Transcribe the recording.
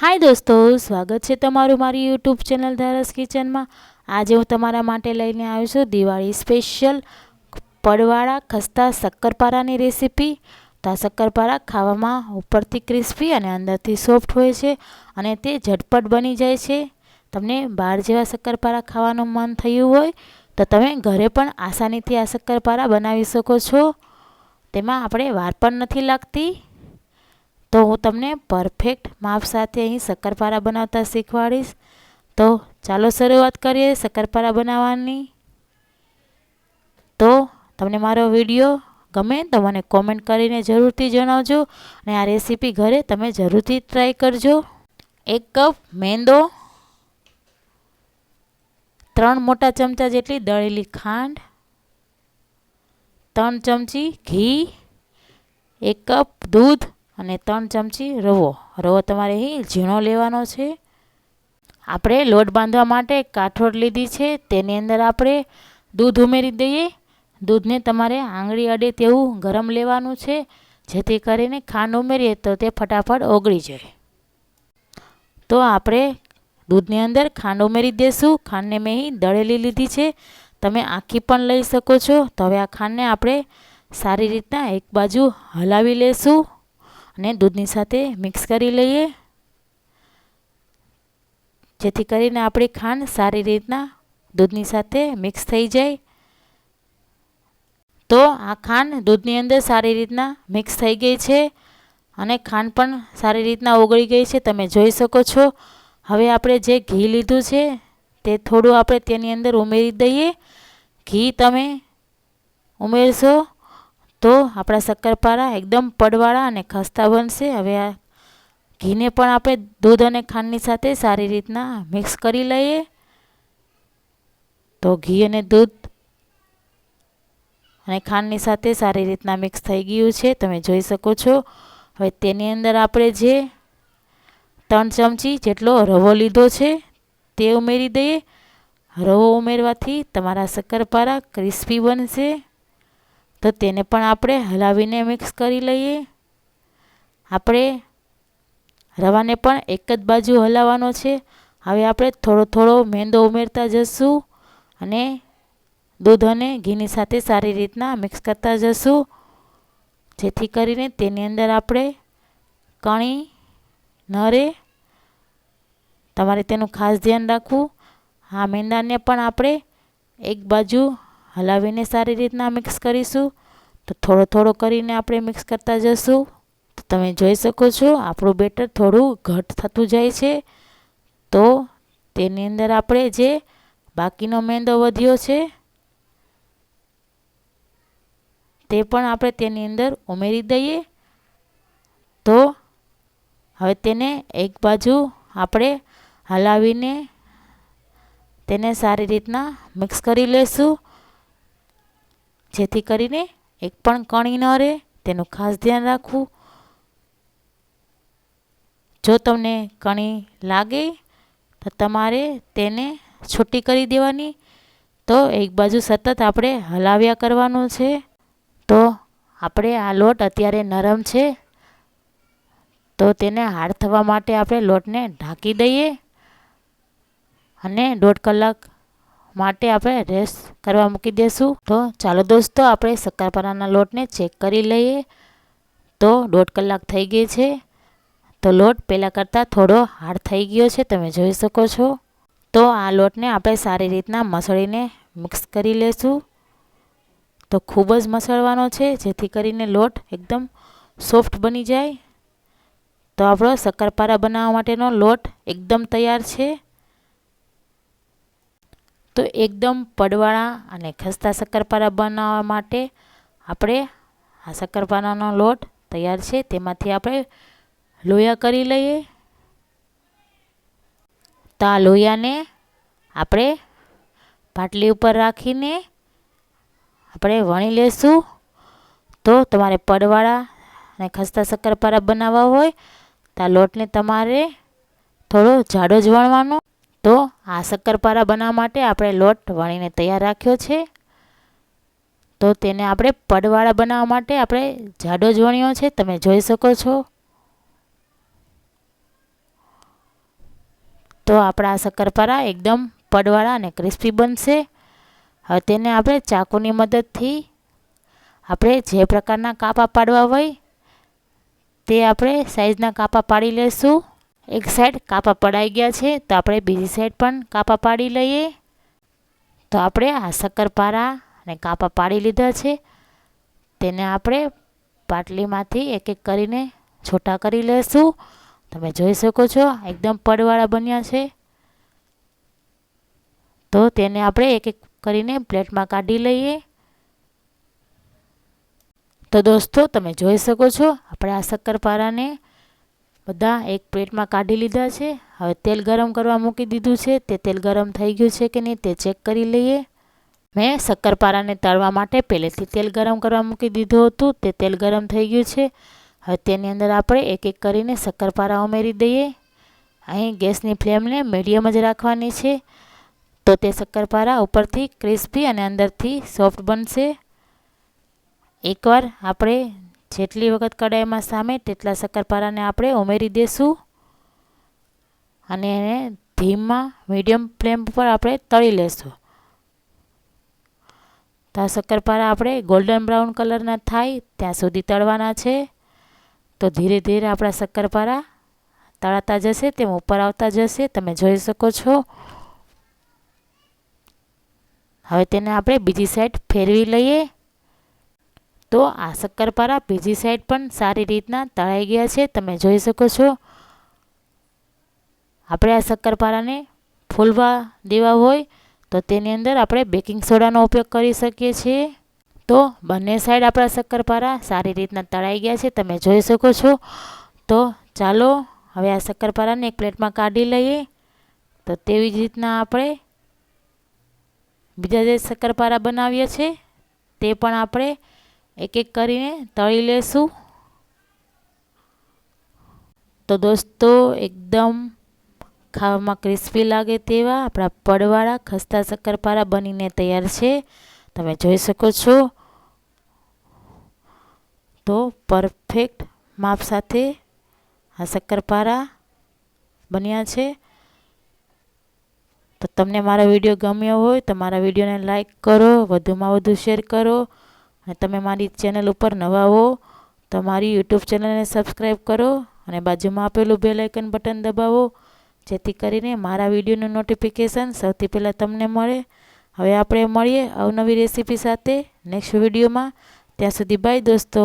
हाय दोस्तों, स्वागत है तमारू मारी यूट्यूब चैनल धारस किचन में। आज हूँ तमारा माटे लईने आव्यो छुं दिवाળી स्पेशल પડવાળા खस्ता शक्करपारानी रेसिपी। तो आ शक्करपारा खावामां उपरथी क्रिस्पी अने अंदरथी सॉफ्ट होय छे अने ते झटपट बनी जाय छे। तमने बहार जेवा शक्करपारा खावानुं मन थयुं होय तो तमे घरे पण आसानीथी आ शक्करपारा बनावी शको छो। तेमां आपणे वार पण नथी लागती। तो हूँ तमने परफेक्ट माप साथे अहीं शक्करपारा बनावता शीखवाड़ीश। तो चालो शरूआत करीए शक्करपारा बनाववानी। तो तमने मारो विडियो गमे तो मने कॉमेंट करीने जरूरथी जणावजो अने आ रेसिपी घरे तमे जरूरथी ट्राय करजो। 1 कप मैदो, 3 मोटा चमचा जेटली दळेली खांड, 3 चमची घी, 1 कप दूध અને 3 ચમચી રવો તમારે અહીં ઝીણો લેવાનો છે। આપણે લોટ બાંધવા માટે કાઠોડ લીધી છે, તેની અંદર આપણે દૂધ ઉમેરી દઈએ। દૂધને તમારે આંગળી અડે તેવું ગરમ લેવાનું છે, જેથી કરીને ખાંડ ઉમેરીએ તો તે ફટાફટ ઓગળી જાય। તો આપણે દૂધની અંદર ખાંડ ઉમેરી દઈશું। ખાંડને મેં અહીં દળેલી લીધી છે, તમે આખી પણ લઈ શકો છો। તો હવે આ ખાંડને આપણે સારી રીતના એક બાજુ હલાવી લેશું અને દૂધની સાથે મિક્સ કરી લઈએ, જેથી કરીને આપણી ખાંડ સારી રીતના દૂધની સાથે મિક્સ થઈ જાય। તો આ ખાંડ દૂધની અંદર સારી રીતના મિક્સ થઈ ગઈ છે અને ખાંડ પણ સારી રીતના ઓગળી ગઈ છે, તમે જોઈ શકો છો। હવે આપણે જે ઘી લીધું છે તે થોડું આપણે તેની અંદર ઉમેરી દઈએ। ઘી તમે ઉમેરશો तो आपड़ा शक्करपारा एकदम पड़वाड़ा अने खस्ता बनशे। हवे आ घीने पण आपणे दूध अने खांडनी साथे सारी रीतना मिक्स करी लईए। तो घी अने दूध अने खांडनी साथे सारी रीतना मिक्स थई गयुं छे, तमे जोई शको छो। हवे तेनी अंदर आपणे जे 3 चमची जेटलो रवो लीधो छे ते उमेरी दઈએ। रवो उमेरवाथी तमारा शक्करपारा क्रिस्पी बनशे। तो तेने पण आपणे हलावीने मिक्स करी लईए। आपणे रवाने पण एक ज बाजू हलावવાનો छे। हवे आपणे थोड़ो थोड़ो मैदो उमेरता जशुं अने दूध अने घीनी साथे सारी रीतना मिक्स करता जशुं, जेथी करीने तेनी अंदर आपणे कणी न रहे। तमारे तेनुं खास ध्यान राखवुं। आ मैदाने पण आपणे एक बाजू हलावीने सारी रीतना मिक्स करीशुं। तो थोड़ो थोड़ो करीने आपणे मिक्स करता जशुं। तो तमे जोई शको छो आपणुं बेटर थोड़ुं घट थतुं जाय छे। तो तेनी अंदर आपणे जे बाकीनो मैदो वध्यो छे ते पण आपणे तेनी अंदर उमेरी दઈએ। तो हवे तेने एक बाजू आपणे हलावीने तेने सारी रीतना मिक्स करी लेशुं, जेथी करीने एक पण कणी न रहे, तेनुं खास ध्यान राखवुं। जो तमने कणी लागे तो तमारे तेने छूटी करी देवानी। तो एक बाजू सतत आपणे हलाव्या करवानुं छे। तो आपणे आ लोट अत्यारे नरम छे, तो तेने हार्ड थवा माटे आपणे लोटने ढांकी दઈએ अने 1.5 कलाक माटे आपणे रेस्ट करवा मूकी देशुं। तो चालो दोस्तों आपणे शक्करपाराना लोटने चेक करी लईए। तो 1.5 कलाक थई गई छे। तो लोट पहेला करता थोड़ो हार्ड थई गयो छे, तमे जोई शको छो। तो आ लोटने आपणे सारी रीतना मसळीने मिक्स करी लेशुं। तो खूब ज मसळवानो छे, जेथी करीने लोट एकदम सॉफ्ट बनी जाय। तो आपणो शक्करपारा बनाववा माटेनो लोट एकदम तैयार छे। तो एकदम પડવાળા અને ખસ્તા શક્કરપારા બનાવવા માટે આપણે આ શક્કરપારાનો લોટ તૈયાર છે, તેમાંથી આપણે લોયા કરી લઈએ। તો આ લોયાને આપણે પાટલી ઉપર રાખીને આપણે વણી લેશું। તો તમારે પડવાળા અને ખસ્તા શક્કરપારા બનાવવા હોય તો આ લોટને તમારે થોડો જાડો જ વણવાનો। तो आ शक्करपारा बनाववा माटे आपणे लोट वणीने तैयार राख्यो छे। तो तेने आपणे પડવાળા बनाववा माटे आपणे जाडो ज वण्यो छे, तमे जोई शको छो। તો આપણા શક્કરપારા એકદમ પડવાળા અને ક્રિસ્પી બનશે. હવે તેને આપણે ચાકુની મદદથી આપણે જે પ્રકારના કાપા પાડવા હોય તે આપણે સાઈઝના કાપા પાડી લઈશું. એક સાઈડ કાપા પડાઈ ગયા છે તો આપણે બીજી સાઈડ પણ કાપા પાડી લઈએ. તો આપણે આ શક્કરપારા અને કાપા પાડી લીધા છે. તેને આપણે પાટલીમાંથી એક એક કરીને છૂટા કરી લઈશું. તમે જોઈ શકો છો એકદમ પડવાળા બન્યા છે. તો તેને આપણે એક એક કરીને પ્લેટમાં કાઢી લઈએ. તો દોસ્તો તમે જોઈ શકો છો આપણે આ શક્કરપારાને બધા એક પ્લેટમાં કાઢી લીધા છે. હવે તેલ ગરમ કરવા મૂકી દીધું છે. તે તેલ ગરમ થઈ ગયું છે કે નહીં તે ચેક કરી લઈએ. મેં શક્કરપારાને તળવા માટે પહેલેથી તેલ ગરમ કરવા મૂકી દીધું હતું. તે તેલ ગરમ થઈ ગયું છે. હવે તેની અંદર આપણે એક એક કરીને શક્કરપારા ઉમેરી દઈએ. અહીં ગેસની ફ્લેમને મીડિયમ જ રાખવાની છે. તો તે શક્કરપારા ઉપરથી ક્રિસ્પી અને અંદરથી સોફ્ટ બનશે. એકવાર આપણે જેટલી વખત કડાઈમાં સામે તેટલા શક્કરપારાને આપણે ઉમેરી દઈશું અને એને ધીમા મીડિયમ ફ્લેમ પર આપણે તળી લેશું. તો આ શક્કરપારા આપણે ગોલ્ડન બ્રાઉન કલરના થાય ત્યાં સુધી તળવાના છે. તો ધીરે ધીરે આપણા શક્કરપારા તળાતા જશે તેમ ઉપર આવતા જશે. તમે જોઈ શકો છો. હવે તેને આપણે બીજી સાઈડ ફેરવી લઈએ. તો આ શક્કરપારા બીજી સાઈડ પણ સારી રીતના તળાઈ ગયા છે. તમે જોઈ શકો છો. આપણે આ શક્કરપારાને ફૂલવા દેવા હોય તો તેની અંદર આપણે બેકિંગ સોડાનો ઉપયોગ કરી શકીએ છીએ. તો બંને સાઈડ આપણા શક્કરપારા સારી રીતના તળાઈ ગયા છે. તમે જોઈ શકો છો. તો ચાલો હવે આ શક્કરપારાને એક પ્લેટમાં કાઢી લઈએ. તો તેવી જ રીતના આપણે બીજા જે શક્કરપારા બનાવીએ છીએ તે પણ આપણે એક એક કરીને તળી લેશું. તો દોસ્તો એકદમ ખાવામાં ક્રિસ્પી લાગે તેવા આપણા પડવાળા ખસ્તા શક્કરપારા બનીને તૈયાર છે. તમે જોઈ શકો છો. તો પરફેક્ટ માપ સાથે આ શક્કરપારા બન્યા છે. તો તમને મારો વિડીયો ગમ્યો હોય તો મારા વિડીયોને લાઈક કરો, વધુમાં વધુ શેર કરો. અને તમે મારી ચેનલ ઉપર નવા હો તો મારી યુટ્યુબ ચેનલને સબસ્ક્રાઈબ કરો અને બાજુમાં આપેલું બેલ આઇકન બટન દબાવો જેથી કરીને મારા વિડીયોનું નોટિફિકેશન સૌથી પહેલાં તમને મળે. હવે આપણે મળીએ અવનવી રેસીપી સાથે નેક્સ્ટ વિડીયોમાં. ત્યાં સુધી બાય દોસ્તો.